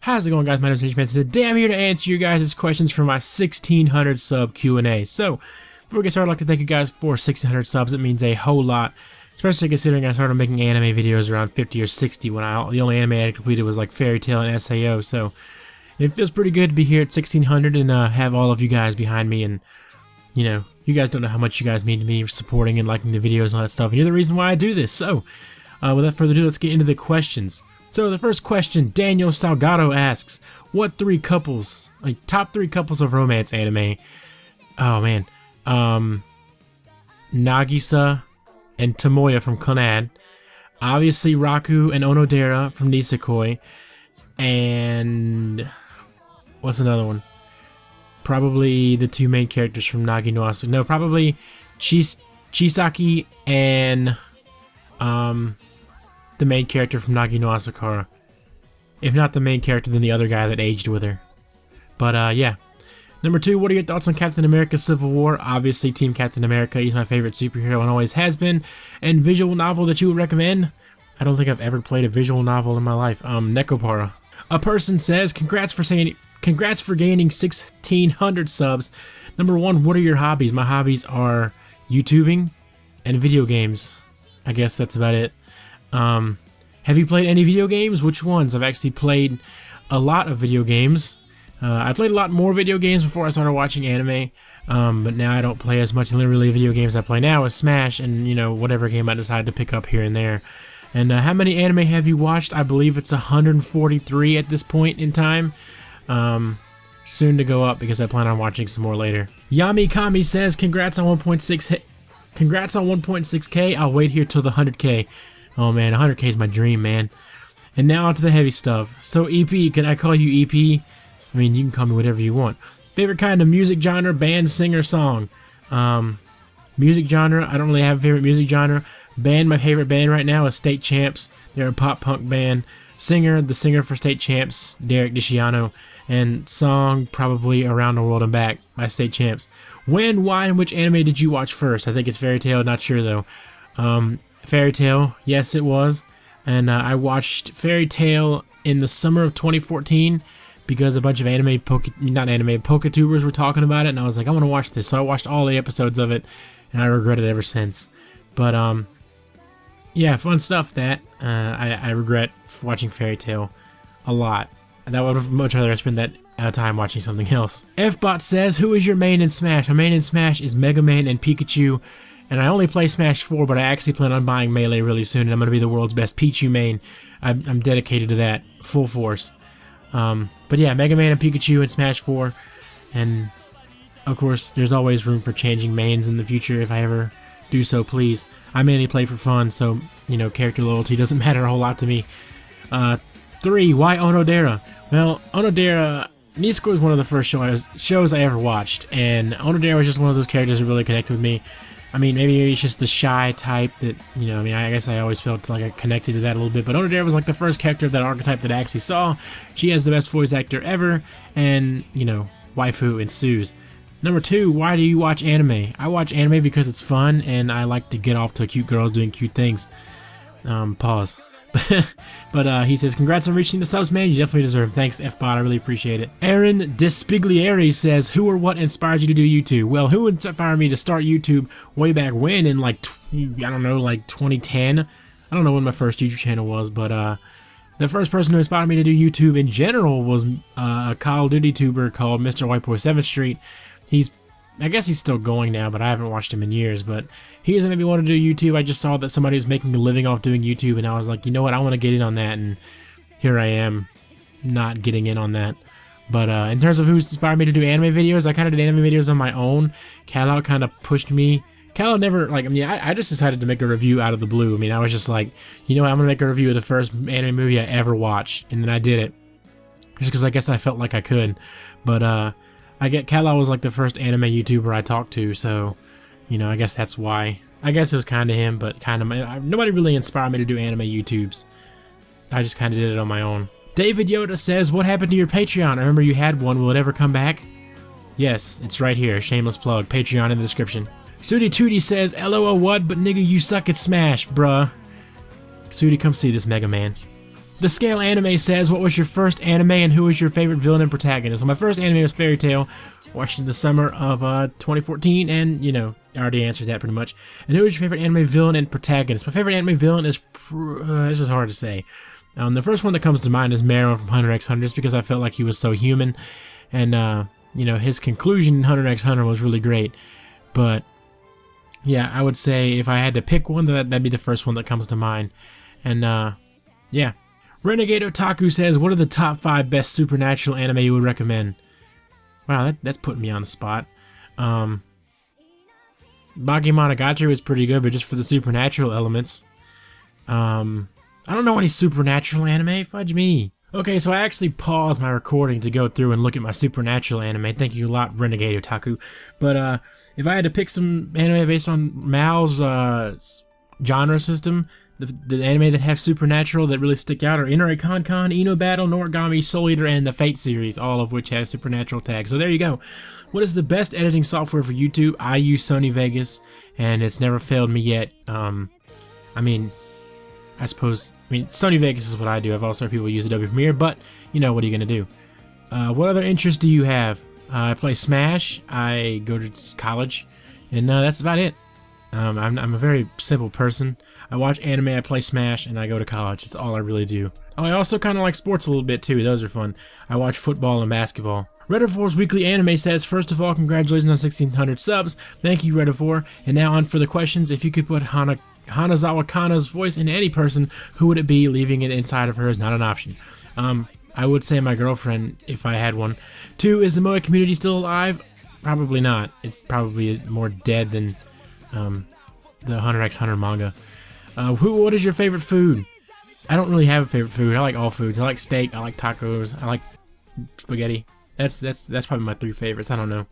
How's it going, guys? My name is EnergyPants. Today I'm here to answer you guys' questions for my 1600 sub Q&A. So, before we get started, I'd like to thank you guys for 1600 subs. It means a whole lot, especially considering I started making anime videos around 50 or 60 when the only anime I had completed was like Fairy Tail and SAO. So, it feels pretty good to be here at 1600 and have all of you guys behind me. And, you know, you guys don't know how much you guys mean to me, supporting and liking the videos and all that stuff. And you're the reason why I do this. So, without further ado, let's get into the questions. So the first question, Daniel Salgado asks, what top 3 couples of romance anime? Oh man, Nagisa and Tomoya from Kana, obviously Raku and Onodera from Nisekoi, and what's another one? Probably the two main characters from Nagi no Asu. No, probably Chisaki and the main character from Nagi no Asukara. If not the main character, then the other guy that aged with her. But yeah. Number 2, what are your thoughts on Captain America Civil War? Obviously Team Captain America, he's my favorite superhero and always has been. And visual novel that you would recommend? I don't think I've ever played a visual novel in my life. Nekopara. A person says, congrats for gaining 1600 subs. Number 1, what are your hobbies? My hobbies are YouTubing and video games. I guess that's about it. Have you played any video games? Which ones? I've actually played a lot of video games. I played a lot more video games before I started watching anime, but now I don't play as much. Literally, video games I play now is Smash and, you know, whatever game I decide to pick up here and there. And how many anime have you watched? I believe it's 143 at this point in time. Soon to go up because I plan on watching some more later. Yami Kami says, congrats on 1.6k. I'll wait here till the 100k. Oh man, 100k is my dream, man. And now on to the heavy stuff. So EP, can I call you EP? I mean, you can call me whatever you want. Favorite kind of music genre, band, singer, song? Music genre, I don't really have a favorite music genre. Band, my favorite band right now is State Champs. They're a pop punk band. Singer, the singer for State Champs, Derek DiCiano. And song, probably Around the World and Back by State Champs. When, why, and which anime did you watch first? I think it's Fairy Tail, not sure though. Fairy Tail, yes it was, and I watched Fairy Tail in the summer of 2014 because a bunch of Poketubers were talking about it, and I was like, I want to watch this, so I watched all the episodes of it, and I regret it ever since. But yeah, fun stuff. That I regret watching Fairy Tail a lot. That would have much rather spend that time watching something else. Fbot says, who is your main in Smash? My main in Smash is Mega Man and Pikachu. And I only play Smash 4, but I actually plan on buying Melee really soon, and I'm going to be the world's best Pichu main. I'm dedicated to that, full force. But yeah, Mega Man and Pikachu in Smash 4. And, of course, there's always room for changing mains in the future if I ever do so, please. I mainly play for fun, so, you know, character loyalty doesn't matter a whole lot to me. 3, why Onodera? Well, Onodera... Nisekoi was one of the first shows I ever watched, and Onodera was just one of those characters that really connected with me. I mean, maybe it's just the shy type that, you know, I mean, I guess I always felt like I connected to that a little bit, but Onodera was like the first character of that archetype that I actually saw. She has the best voice actor ever, and, you know, waifu ensues. Number 2, why do you watch anime? I watch anime because it's fun, and I like to get off to cute girls doing cute things. Pause. But he says, congrats on reaching the subs, man. You definitely deserve it. Thanks, Fbot. I really appreciate it. Aaron Despiglieri says, who or what inspired you to do YouTube? Well, who inspired me to start YouTube way back when in like, I don't know, like 2010? I don't know when my first YouTube channel was, but the first person who inspired me to do YouTube in general was a Call of Duty tuber called Mr. Whiteboy 7th Street. I guess he's still going now, but I haven't watched him in years, but he doesn't make me want to do YouTube. I just saw that somebody was making a living off doing YouTube, and I was like, you know what, I want to get in on that, and here I am, not getting in on that. But in terms of who's inspired me to do anime videos, I kind of did anime videos on my own. Kalau kind of pushed me. Kalau never, like, I mean, I just decided to make a review out of the blue. I mean, I was just like, you know what, I'm going to make a review of the first anime movie I ever watched, and then I did it. Just because I guess I felt like I could. But, Kalau was like the first anime YouTuber I talked to, so, you know, I guess that's why. I guess it was kind of him, but kind of, nobody really inspired me to do anime YouTubes. I just kind of did it on my own. David Yoda says, what happened to your Patreon? I remember you had one. Will it ever come back? Yes, it's right here. Shameless plug. Patreon in the description. Sudi Tootie says, LOL what? But nigga, you suck at Smash, bruh. Sudi, come see this Mega Man. The Scale Anime says, what was your first anime and who was your favorite villain and protagonist? Well, my first anime was Fairy Tail, watched in the summer of 2014, and, you know, I already answered that pretty much. And who is your favorite anime villain and protagonist? My favorite anime villain is, this is hard to say. The first one that comes to mind is Marrow from Hunter x Hunter, just because I felt like he was so human, and, you know, his conclusion in Hunter x Hunter was really great. But, yeah, I would say if I had to pick one, that'd be the first one that comes to mind. And, yeah. Renegade Otaku says, what are the top 5 best supernatural anime you would recommend? Wow, that's putting me on the spot. Bakemonogatari was pretty good, but just for the supernatural elements. I don't know any supernatural anime, fudge me. Okay, so I actually paused my recording to go through and look at my supernatural anime. Thank you a lot, Renegade Otaku. But if I had to pick some anime based on Mal's genre system, the anime that have supernatural that really stick out are Inari Con, Ino Battle, Noragami, Soul Eater, and the Fate series, all of which have supernatural tags. So there you go. What is the best editing software for YouTube? I use Sony Vegas, and it's never failed me yet. I mean, Sony Vegas is what I do. I've also heard people use Adobe Premiere, but, you know, what are you going to do? What other interests do you have? I play Smash, I go to college, and that's about it. I'm a very simple person. I watch anime, I play Smash, and I go to college. That's all I really do. Oh, I also kind of like sports a little bit too. Those are fun. I watch football and basketball. Reddivor's Weekly Anime says, first of all, congratulations on 1,600 subs. Thank you, Reddivor. And now on for the questions. If you could put Hanazawa Kana's voice in any person, who would it be? Leaving it inside of her is not an option. I would say my girlfriend, if I had one. 2, is the Moe community still alive? Probably not. It's probably more dead than the Hunter x Hunter manga. What is your favorite food? I don't really have a favorite food. I like all foods. I like steak. I like tacos. I like spaghetti. That's probably my 3 favorites. I don't know.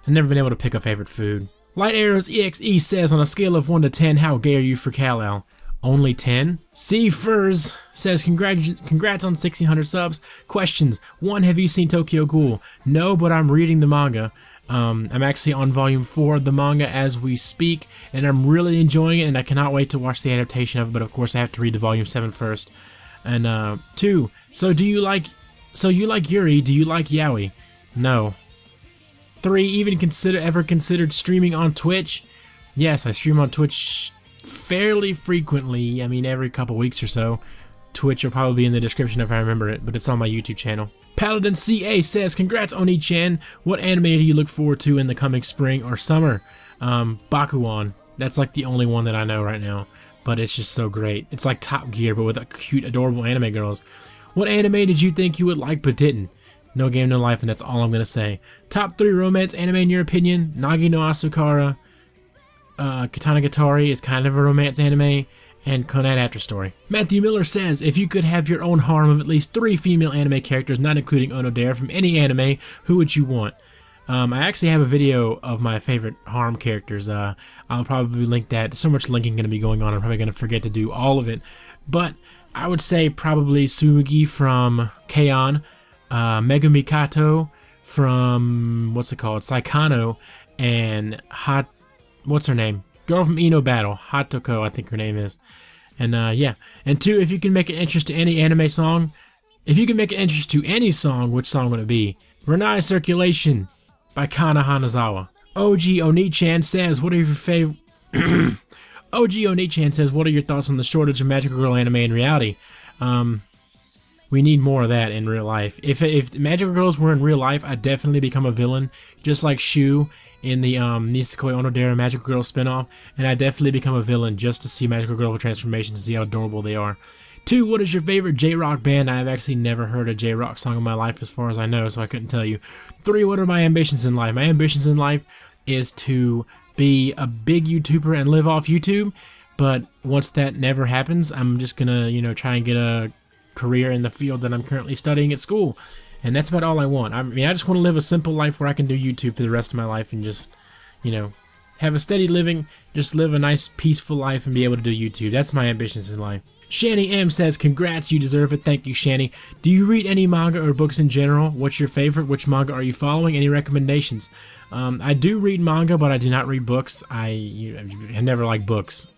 I've never been able to pick a favorite food. Light Arrows EXE says, on a scale of 1 to 10, how gay are you for Kal-El? Only 10? C Furs says, congrats on 1,600 subs. Questions. 1, have you seen Tokyo Ghoul? No, but I'm reading the manga. I'm actually on volume 4 of the manga as we speak, and I'm really enjoying it, and I cannot wait to watch the adaptation of it, but of course I have to read the volume 7 first. And 2, so you like Yuri, do you like yaoi? No. 3, ever considered streaming on Twitch? Yes, I stream on Twitch fairly frequently. I mean, every couple weeks or so. Twitch will probably be in the description if I remember it, but it's on my YouTube channel. Paladin CA says, congrats Oni-chan. What anime do you look forward to in the coming spring or summer? Bakuon. That's like the only one that I know right now, but it's just so great. It's like Top Gear, but with cute, adorable anime girls. What anime did you think you would like but didn't? No Game No Life, and that's all I'm gonna say. Top 3 romance anime in your opinion? Nagi no Asukara, Katanagatari is kind of a romance anime, and Conan After Story. Matthew Miller says, if you could have your own harem of at least 3 female anime characters, not including Onodera, from any anime, who would you want? I actually have a video of my favorite harem characters. I'll probably link that. There's so much linking going to be going on, I'm probably going to forget to do all of it. But I would say probably Tsurugi from K-On!, Megumi Kato from, Saikano, and what's her name? Girl from Ino Battle, Hatoko, I think her name is. And yeah. And 2, if you can make an entrance to any anime song, which song would it be? Renai Circulation by Kana Hanazawa. OG Oni-chan says, what are your favorite... OG Oni-chan says, what are your thoughts on the shortage of magical girl anime in reality? We need more of that in real life. If magical girls were in real life, I'd definitely become a villain, just like Shu in the Nisekoi Onodera Magical Girl spinoff, and I'd definitely become a villain just to see Magical Girl transformations and see how adorable they are. 2, what is your favorite J-Rock band? I've actually never heard a J-Rock song in my life as far as I know, so I couldn't tell you. 3, what are my ambitions in life? My ambitions in life is to be a big YouTuber and live off YouTube, but once that never happens, I'm just gonna, try and get a career in the field that I'm currently studying at school. And that's about all I want. I mean, I just want to live a simple life where I can do YouTube for the rest of my life and just, have a steady living, just live a nice, peaceful life and be able to do YouTube. That's my ambitions in life. Shani M says, congrats, you deserve it. Thank you, Shani. Do you read any manga or books in general? What's your favorite? Which manga are you following? Any recommendations? I do read manga, but I do not read books. I never like books.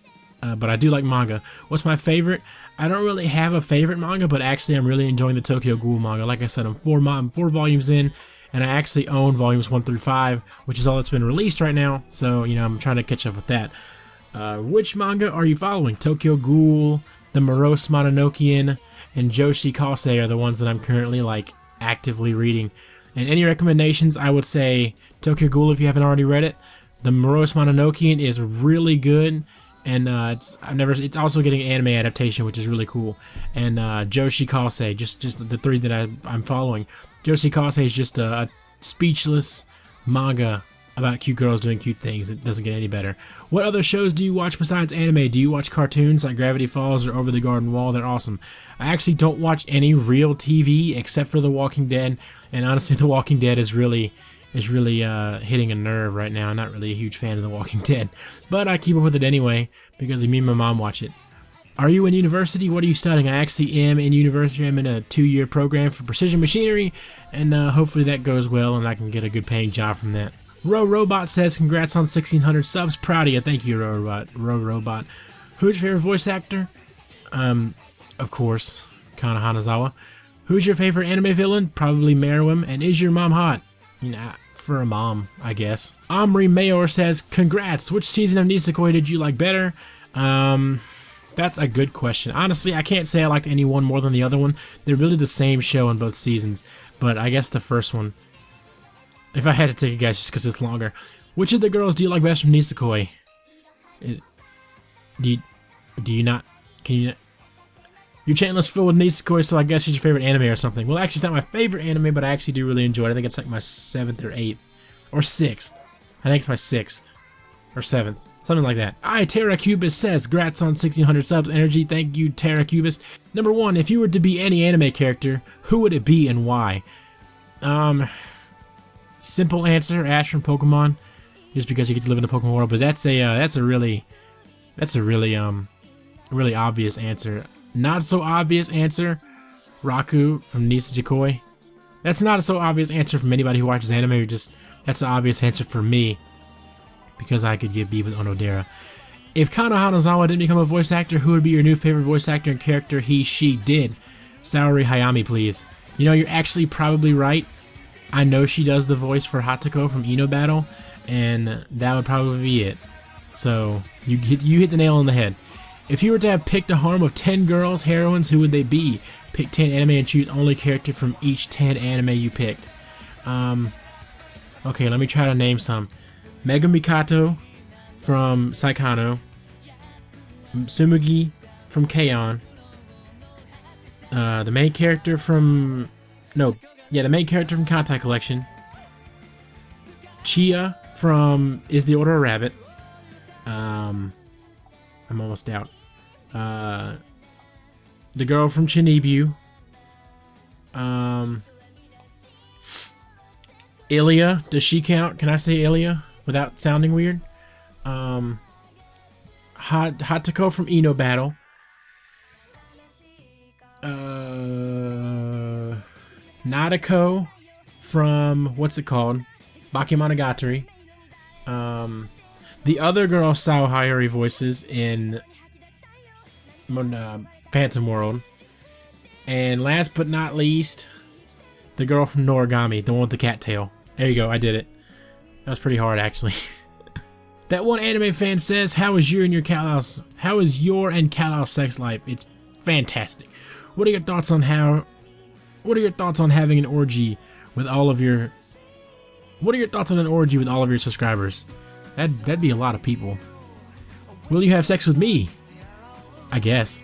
but I do like manga. What's my favorite? I don't really have a favorite manga, but actually I'm really enjoying the Tokyo Ghoul manga. Like I said, I'm four volumes in, and I actually own volumes 1 through 5, which is all that's been released right now. So, you know, I'm trying to catch up with that. Which manga are you following? Tokyo Ghoul, The Morose Mononokean, and Joshi Kase are the ones that I'm currently, like, actively reading. And any recommendations, I would say Tokyo Ghoul if you haven't already read it. The Morose Mononokean is really good, and it's also getting an anime adaptation, which is really cool. And Joshi Kase, just the three that I'm following. Joshi Kase is just a speechless manga about cute girls doing cute things. It doesn't get any better. What other shows do you watch besides anime? Do you watch cartoons like Gravity Falls or Over the Garden Wall? They're awesome. I actually don't watch any real TV except for The Walking Dead, and honestly, The Walking Dead is really hitting a nerve right now. I'm not really a huge fan of The Walking Dead, but I keep up with it anyway because me and my mom watch it. Are you in university? What are you studying? I actually am in university. I'm in a 2-year program for precision machinery, and hopefully that goes well and I can get a good paying job from that. Robot says, congrats on 1,600 subs. Proud of you. Thank you, Robot. Who's your favorite voice actor? Of course, Kana Hanazawa. Who's your favorite anime villain? Probably Meruem. And is your mom hot? You know, for a mom, I guess. Omri Mayor says, congrats. Which season of Nisekoi did you like better? That's a good question. Honestly, I can't say I liked any one more than the other one. They're really the same show in both seasons. But I guess the first one, if I had to take a guess just because it's longer. Which of the girls do you like best from Nisekoi? Do you not? Can you not? Your channel is filled with Nisekoi, so I guess it's your favorite anime or something. Well, actually, it's not my favorite anime, but I actually do really enjoy it. I think it's like my 7th or 8th. Or 6th. I think it's my 6th. Or 7th. Something like that. Terra Cubus says, congrats on 1,600 subs. Energy, thank you, Terra Cubus. Number 1, if you were to be any anime character, who would it be and why? Simple answer, Ash from Pokemon, just because you get to live in the Pokemon world. But that's a really obvious answer. Not so obvious answer, Raku from Nisekoi. That's not a so obvious answer from anybody who watches anime. That's the obvious answer for me, because I could be with Onodera. If Kana Hanazawa didn't become a voice actor, who would be your new favorite voice actor and character she did? Saori Hayami, please. You know, you're actually probably right. I know she does the voice for Hatoko from Ino Battle, and that would probably be it. So, you hit the nail on the head. If you were to have picked a harem of 10 girls, heroines, who would they be? Pick 10 anime and choose only character from each 10 anime you picked. Okay, let me try to name some. Megumi Kato from Saikano. Tsumugi from K-On! The main character from... the main character from Kantai Collection. Chia from Is the Order a Rabbit. I'm almost out. The girl from Chinibu. Ilya, does she count? Can I say Ilya without sounding weird? Hatoko from Ino Battle. Nadeko from, what's it called? Bakemonogatari. The other girl Sao Hayori voices in Phantom World. And last but not least, the girl from Noragami, the one with the cattail. There you go, I did it. That was pretty hard, actually. That one anime fan says, how is your and Kalao's sex life? It's fantastic. What are your thoughts on having an orgy with all of your... What are your thoughts on an orgy with all of your subscribers? That'd be a lot of people. Will you have sex with me? I guess.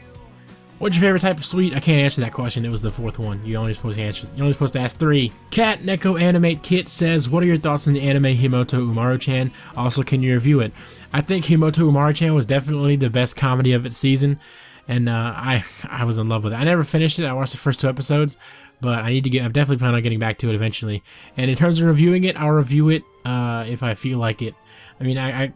What's your favorite type of sweet? I can't answer that question. It was the 4th one. You're only supposed to ask 3. Cat Neko Animate Kit says, what are your thoughts on the anime Himoto Umaru-chan? Also, can you review it? I think Himoto Umaru-chan was definitely the best comedy of its season, and I was in love with it. I never finished it. I watched the first 2 episodes, but I'm definitely planning on getting back to it eventually. And in terms of reviewing it, I'll review it if I feel like it. I mean, I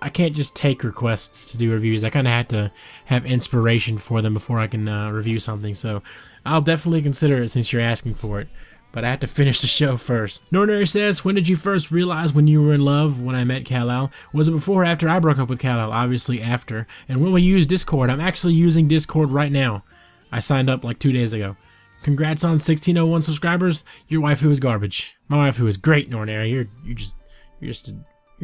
can't just take requests to do reviews. I kind of had to have inspiration for them before I can review something. So I'll definitely consider it since you're asking for it. but I have to finish the show first. Nornary says, when did you first realize when you were in love when I met Kal-El? Was it before or after I broke up with Kal-El? Obviously after. And when we use Discord? I'm actually using Discord right now. I signed up like 2 days ago. Congrats on 1601 subscribers. Your waifu is garbage. My waifu is great, Nornary. You're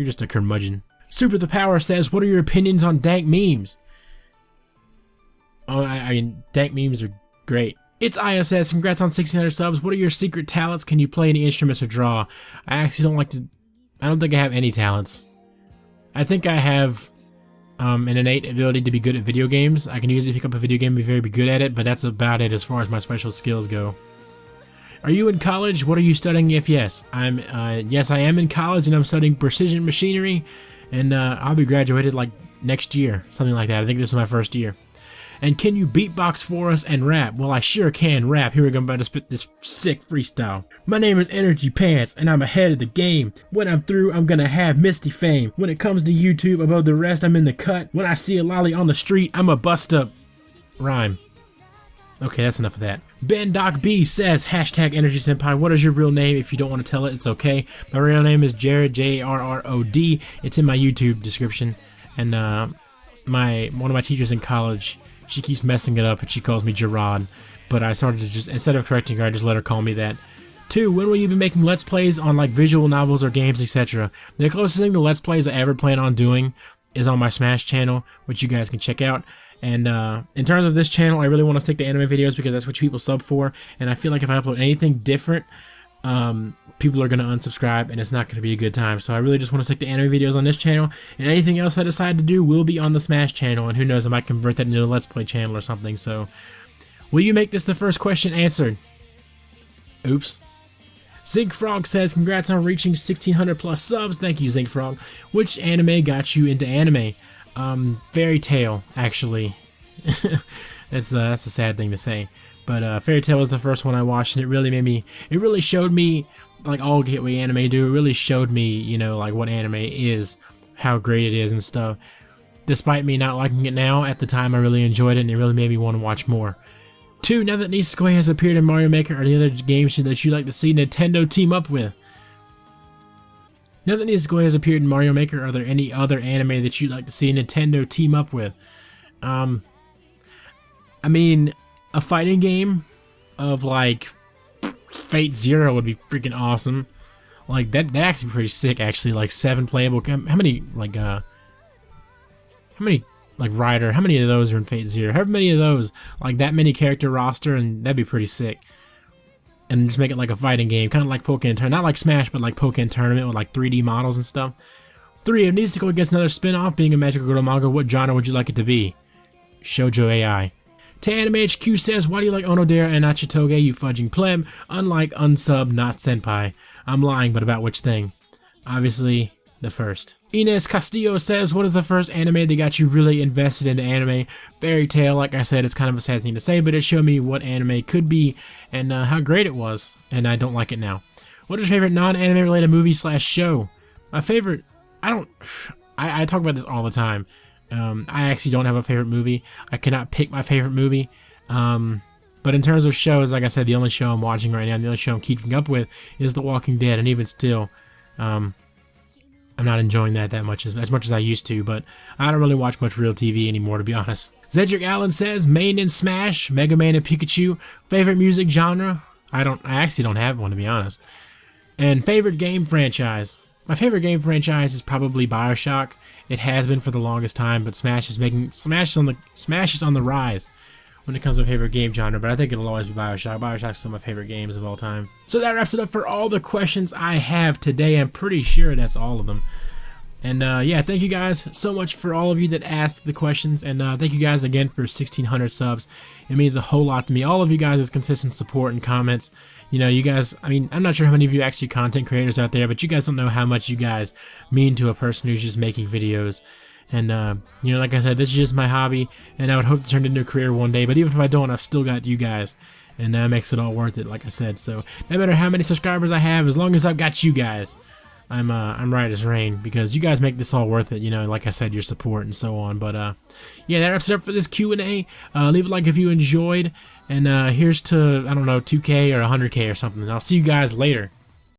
just a curmudgeon. Super the Power says, what are your opinions on dank memes? Oh, I mean, dank memes are great. It's ISS, congrats on 1600 subs. What are your secret talents? Can you play any instruments or draw? I actually I don't think I have any talents. I think I have an innate ability to be good at video games. I can usually pick up a video game and be very good at it, but that's about it as far as my special skills go. Are you in college? What are you studying if yes? Yes, I am in college and I'm studying precision machinery, and I'll be graduated like next year, something like that. I think this is my first year. And can you beatbox for us and rap? Well, I sure can rap. Here we go, I'm about to spit this sick freestyle. My name is EnergyPants, and I'm ahead of the game. When I'm through, I'm gonna have misty fame. When it comes to YouTube, above the rest, I'm in the cut. When I see a lolly on the street, I'm a bust up rhyme. Okay, that's enough of that. Ben Doc B says, hashtag Energy Senpai, what is your real name? If you don't want to tell it, it's okay. My real name is Jared, J-A-R-R-O-D. It's in my YouTube description. And one of my teachers in college, she keeps messing it up and she calls me Gerard, but I started to just, instead of correcting her, I just let her call me that. 2. When will you be making Let's Plays on like visual novels or games, etc.? The closest thing to Let's Plays I ever plan on doing is on my Smash channel, which you guys can check out. And in terms of this channel, I really want to stick to anime videos because that's what people sub for, and I feel like if I upload anything different, people are going to unsubscribe and it's not going to be a good time. So I really just want to stick to anime videos on this channel, and anything else I decide to do will be on the Smash channel, and who knows, I might convert that into a Let's Play channel or something. So will you make this the first question answered? Oops. Zinc Frog says, congrats on reaching 1600 plus subs. Thank you, Zinc Frog. Which anime got you into anime? Fairy Tail, actually. That's a sad thing to say. But Fairy Tail was the first one I watched, and it really showed me, like all gateway anime do, it really showed me, you know, like what anime is, how great it is and stuff. Despite me not liking it now, at the time I really enjoyed it, and it really made me want to watch more. 2. Now that Nisekoi has appeared in Mario Maker, are there any other games that you'd like to see Nintendo team up with? Now that Nisekoi has appeared in Mario Maker, are there any other anime that you'd like to see Nintendo team up with? I mean, a fighting game of like Fate Zero would be freaking awesome. Like that actually be pretty sick actually. Like 7 playable. How many Rider? How many of those are in Fate Zero? However many of those, like that many character roster, and that'd be pretty sick. And just make it like a fighting game, kind of like Pokken Tournament, not like Smash, but like Pokken Tournament with like 3D models and stuff. 3. If Nisekoi gets another spin-off, being a magical girl manga, what genre would you like it to be? Shoujo AI. To Anime HQ says, why do you like Onodera and Achitoge, you fudging pleb? Unlike unsub, not senpai. I'm lying, but about which thing? Obviously, the first. Ines Castillo says, what is the first anime that got you really invested into anime? Fairy Tail, like I said, it's kind of a sad thing to say, but it showed me what anime could be and how great it was, and I don't like it now. What is your favorite non-anime related movie / show? My favorite, I talk about this all the time. I actually don't have a favorite movie. I cannot pick my favorite movie. But in terms of shows, like I said, the only show I'm watching right now, and the only show I'm keeping up with is The Walking Dead, and even still, I'm not enjoying that much as much as I used to, but I don't really watch much real TV anymore, to be honest. Zedric Allen says, main in Smash, Mega Man and Pikachu. Favorite music genre? I actually don't have one, to be honest. And favorite game franchise? My favorite game franchise is probably BioShock. It has been for the longest time, but Smash is on the rise when it comes to favorite game genre, but I think it'll always be BioShock. BioShock's some of my favorite games of all time. So that wraps it up for all the questions I have today. I'm pretty sure that's all of them. And yeah, thank you guys so much for all of you that asked the questions, and thank you guys again for 1600 subs. It means a whole lot to me. All of you guys' consistent support and comments. You know, you guys, I mean, I'm not sure how many of you actually content creators out there, but you guys don't know how much you guys mean to a person who's just making videos. And, you know, like I said, this is just my hobby, and I would hope to turn it into a career one day, but even if I don't, I've still got you guys, and that makes it all worth it, like I said. So, no matter how many subscribers I have, as long as I've got you guys, I'm right as rain, because you guys make this all worth it, you know, like I said, your support and so on. But, yeah, that wraps it up for this Q&A. Leave a like if you enjoyed, And here's to, I don't know, 2K or 100K or something. I'll see you guys later.